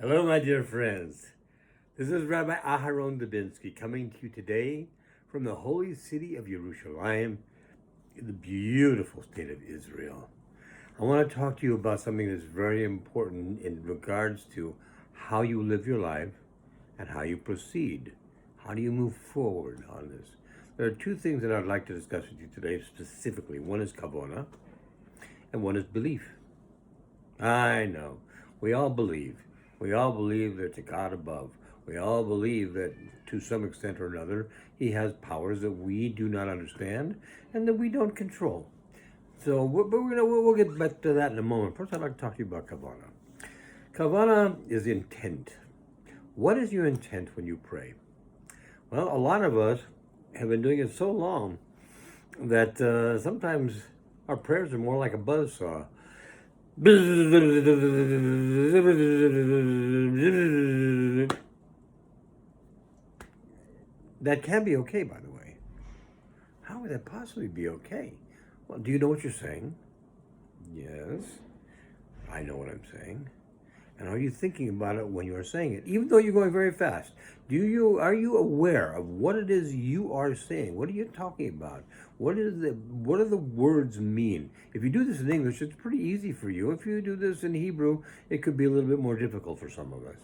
Hello, my dear friends. This is Rabbi Aharon Dobinsky coming to you today from the holy city of Jerusalem, in the beautiful state of Israel. I want to talk to you about something that's very important in regards to how you live your life and how you proceed. How do you move forward on this? There are two things that I'd like to discuss with you today specifically. One is kavana and one is belief. I know. We all believe. We all believe there's a God above. We all believe that to some extent or another, He has powers that we do not understand and that we don't control. So, we'll get back to that in a moment. First, I'd like to talk to you about kavana. Kavana is intent. What is your intent when you pray? Well, a lot of us have been doing it so long that sometimes our prayers are more like a buzzsaw. That can be okay, by the way. How would that possibly be okay? Well, do you know what you're saying? Yes, I know what I'm saying. And are you thinking about it when you're saying it, even though you're going very fast? Are you aware of what it is you are saying? What are you talking about? What do the words mean? If you do this in English, it's pretty easy for you. If you do this in Hebrew, it could be a little bit more difficult for some of us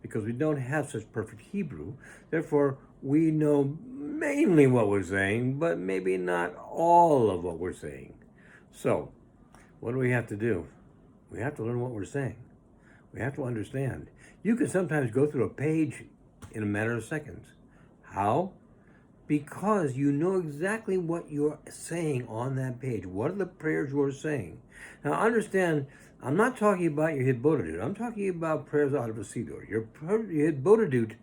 because we don't have such perfect Hebrew. Therefore, we know mainly what we're saying, but maybe not all of what we're saying. So, what do we have to do? We have to learn what we're saying. We have to understand. You can sometimes go through a page in a matter of seconds. How? Because you know exactly what you're saying on that page. What are the prayers you're saying? Now understand, I'm not talking about your hitbodedut. I'm talking about prayers out of a siddur. Your hitbodedut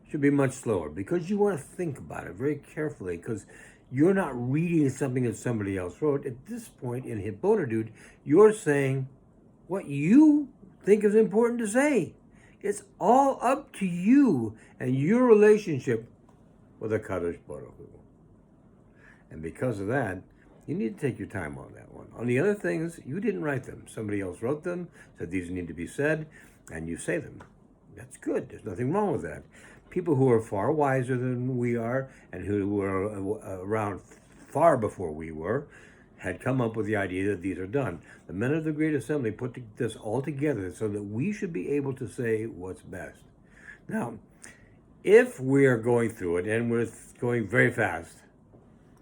should be much slower because you want to think about it very carefully because you're not reading something that somebody else wrote. At this point in hitbodedut, you're saying what you think is important to say. It's all up to you and your relationship with the Kadosh Baruch Hu. And because of that, you need to take your time on that one. On the other things, you didn't write them. Somebody else wrote them, said these need to be said, and you say them. That's good. There's nothing wrong with that. People who are far wiser than we are and who were around far before we were had come up with the idea that these are done. The men of the Great Assembly put this all together so that we should be able to say what's best. Now, if we are going through it and we're going very fast,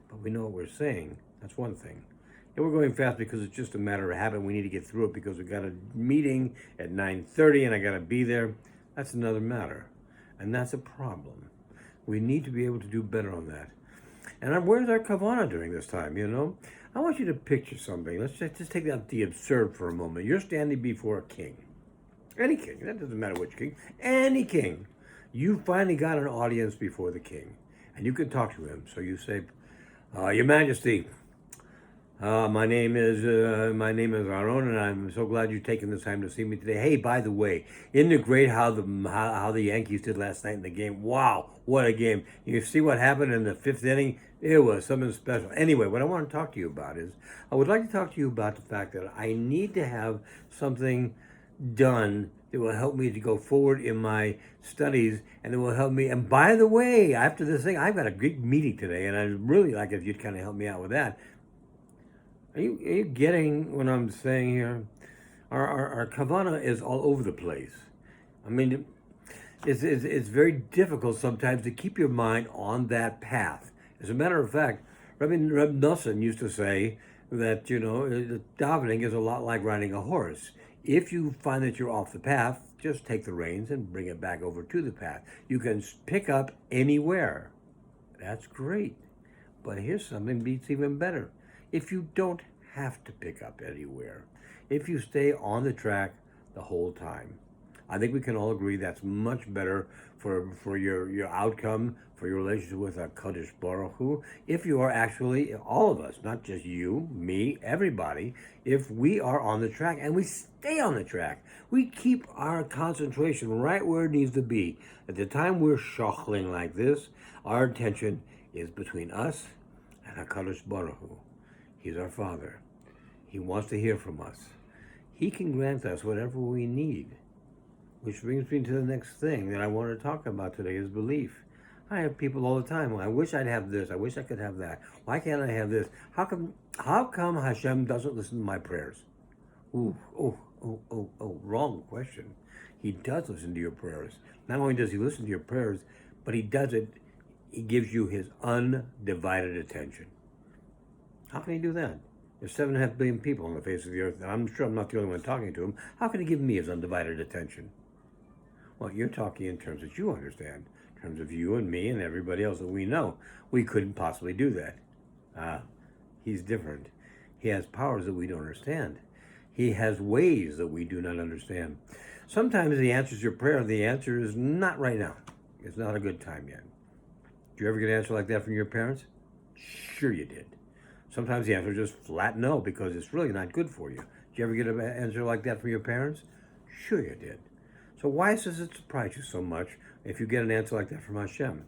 but we know what we're saying, that's one thing. If we're going fast because it's just a matter of habit, we need to get through it because we've got a meeting at 9:30 and I got to be there, that's another matter. And that's a problem. We need to be able to do better on that. And where's our kavana during this time, you know? I want you to picture something. Let's just take out the absurd for a moment. You're standing before a king. Any king. That doesn't matter which king. Any king. You finally got an audience before the king. And you can talk to him. So you say, Your Majesty, my name is Aharon, and I'm so glad you've taken the time to see me today. Hey, by the way, isn't it great how the Yankees did last night in the game? Wow, what a game! You see what happened in the fifth inning? It was something special. Anyway, what I want to talk to you about is I would like to talk to you about the fact that I need to have something done that will help me to go forward in my studies and it will help me. And by the way, after this thing, I've got a big meeting today, and I'd really like if you'd kind of help me out with that. Are you getting what I'm saying here? Our kavana is all over the place. I mean, it's very difficult sometimes to keep your mind on that path. As a matter of fact, Rabbi Nosson used to say that, davening is a lot like riding a horse. If you find that you're off the path, just take the reins and bring it back over to the path. You can pick up anywhere. That's great. But here's something beats even better. If you don't have to pick up anywhere, if you stay on the track the whole time, I think we can all agree that's much better for your outcome, for your relationship with Kadosh Baruch Hu. If you are actually, all of us, not just you, me, everybody, if we are on the track and we stay on the track, we keep our concentration right where it needs to be. At the time we're shochling like this, our attention is between us and HaKadosh Baruch Hu. He's our Father. He wants to hear from us. He can grant us whatever we need. Which brings me to the next thing that I want to talk about today is belief. I have people all the time. Well, I wish I'd have this. I wish I could have that. Why can't I have this? How come Hashem doesn't listen to my prayers? Wrong question. He does listen to your prayers. Not only does he listen to your prayers, but he gives you his undivided attention. How can he do that? There's 7.5 billion people on the face of the earth, and I'm sure I'm not the only one talking to him. How can he give me his undivided attention? Well, you're talking in terms that you understand, in terms of you and me and everybody else that we know. We couldn't possibly do that. He's different. He has powers that we don't understand. He has ways that we do not understand. Sometimes the answer is your prayer. The answer is not right now. It's not a good time yet. Did you ever get an answer like that from your parents? Sure you did. Sometimes the answer is just flat no, because it's really not good for you. Did you ever get an answer like that from your parents? Sure you did. So why does it surprise you so much if you get an answer like that from Hashem?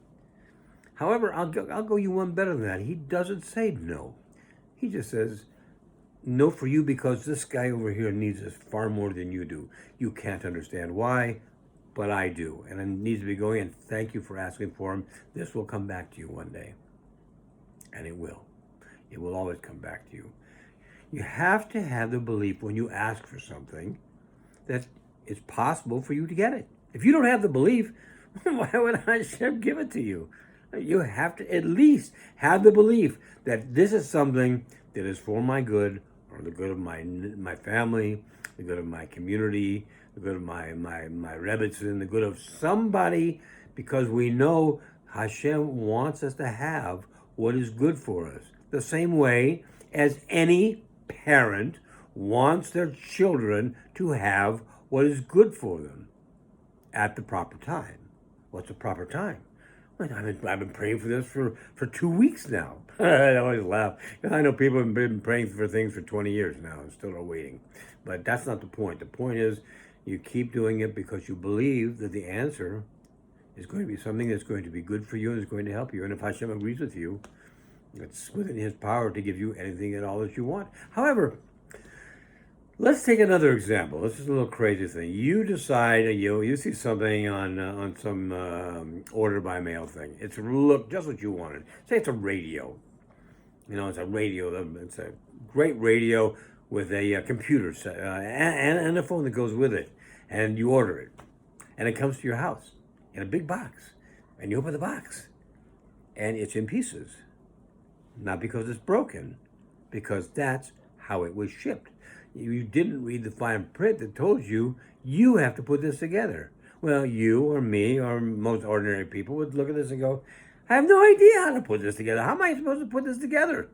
However, I'll go you one better than that. He doesn't say no. He just says no for you because this guy over here needs this far more than you do. You can't understand why, but I do. And it needs to be going, and thank you for asking for him. This will come back to you one day. And it will. It will always come back to you. You have to have the belief when you ask for something that it's possible for you to get it. If you don't have the belief, why would Hashem give it to you? You have to at least have the belief that this is something that is for my good, or the good of my family, the good of my community, the good of my Rebbitzin, the good of somebody, because we know Hashem wants us to have what is good for us. The same way as any parent wants their children to have what is good for them at the proper time. What's the proper time? Well, I've been praying for this for 2 weeks now. I always laugh. I know people have been praying for things for 20 years now and still are waiting. But that's not the point. The point is you keep doing it because you believe that the answer is going to be something that's going to be good for you and is going to help you. And if Hashem agrees with you, it's within his power to give you anything at all that you want. However, let's take another example. This is a little crazy thing. You decide, you see something on some order by mail thing. It's just what you wanted. Say it's a radio. It's a radio. It's a great radio with a computer set and a phone that goes with it. And you order it. And it comes to your house in a big box. And you open the box. And it's in pieces. Not because it's broken, because that's how it was shipped. You didn't read the fine print that told you have to put this together. Well, you or me or most ordinary people would look at this and go, I have no idea how to put this together. How am I supposed to put this together?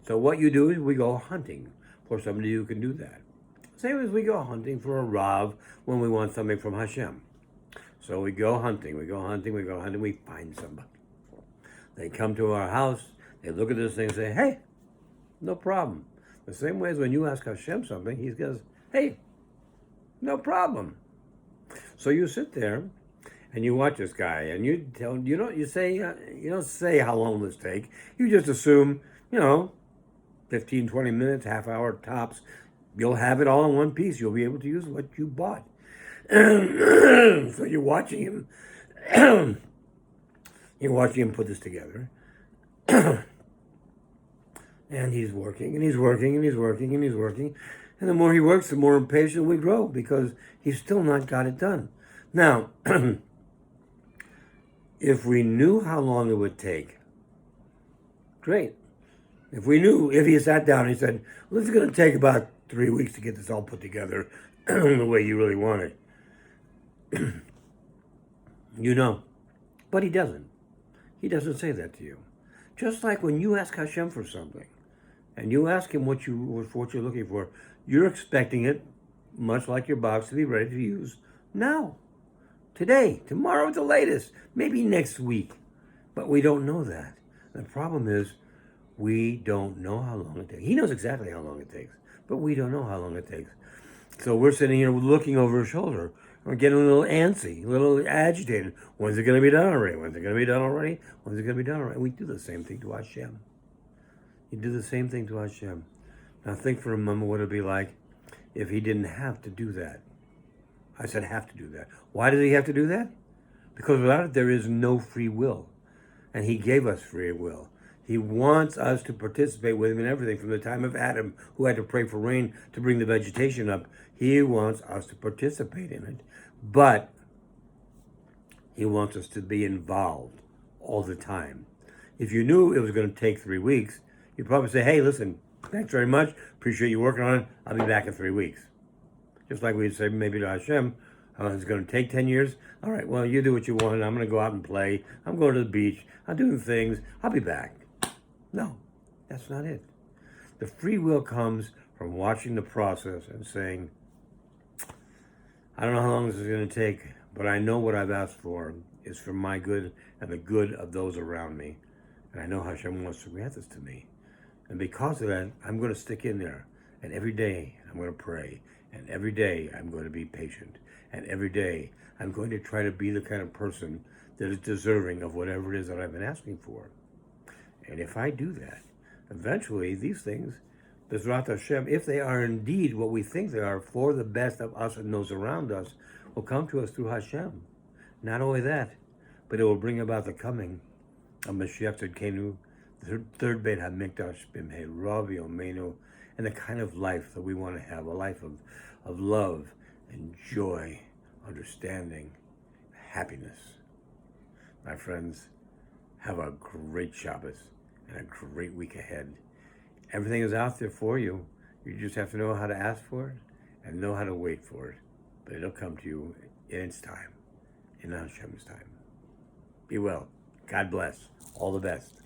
So what you do is we go hunting for somebody who can do that. Same as we go hunting for a Rav when we want something from Hashem. So we go hunting, we find somebody. They come to our house, they look at this thing and say, hey, no problem. The same way as when you ask Hashem something, he goes, hey, no problem. So you sit there and you watch this guy and you don't say how long this take. You just assume, 15, 20 minutes, half hour tops. You'll have it all in one piece. You'll be able to use what you bought. So you're watching him. You're watching him put this together. And he's working, and he's working, and he's working, and he's working. And the more he works, the more impatient we grow, because he's still not got it done. Now, if we knew how long it would take, great. If he sat down and he said, well, it's going to take about 3 weeks to get this all put together the way you really want it. But he doesn't. He doesn't say that to you. Just like when you ask Hashem for something, and you ask him what you're looking for, you're expecting it, much like your box, to be ready to use now, today, tomorrow at the latest, maybe next week. But we don't know that. The problem is we don't know how long it takes. He knows exactly how long it takes, but we don't know how long it takes. So we're sitting here looking over his shoulder. We're getting a little antsy, a little agitated. When's it going to be done already? When's it going to be done already? When's it going to be done already? We do the same thing to Hashem. You do the same thing to Hashem. Now think for a moment what it would be like if he didn't have to do that. I said, have to do that. Why does he have to do that? Because without it, there is no free will. And he gave us free will. He wants us to participate with him in everything, from the time of Adam, who had to pray for rain to bring the vegetation up. He wants us to participate in it. But he wants us to be involved all the time. If you knew it was going to take 3 weeks, you'd probably say, hey, listen, thanks very much. Appreciate you working on it. I'll be back in 3 weeks. Just like we'd say maybe to Hashem, it's going to take 10 years. All right, well, you do what you want. I'm going to go out and play. I'm going to the beach. I'm doing things. I'll be back. No, that's not it. The free will comes from watching the process and saying, I don't know how long this is going to take, but I know what I've asked for is for my good and the good of those around me. And I know Hashem wants to grant this to me. And because of that, I'm going to stick in there. And every day I'm going to pray. And every day I'm going to be patient. And every day I'm going to try to be the kind of person that is deserving of whatever it is that I've been asking for. And if I do that, eventually these things, Bezrat Hashem, if they are indeed what we think they are for the best of us and those around us, will come to us through Hashem. Not only that, but it will bring about the coming of Mashiach Tzidkenu, the third Beit HaMikdash, B'mheira v'yomeinu, and the kind of life that we want to have, a life of love and joy, understanding, happiness. My friends, have a great Shabbos and a great week ahead. Everything is out there for you. You just have to know how to ask for it and know how to wait for it. But it'll come to you in its time, in Hashem's time. Be well. God bless. All the best.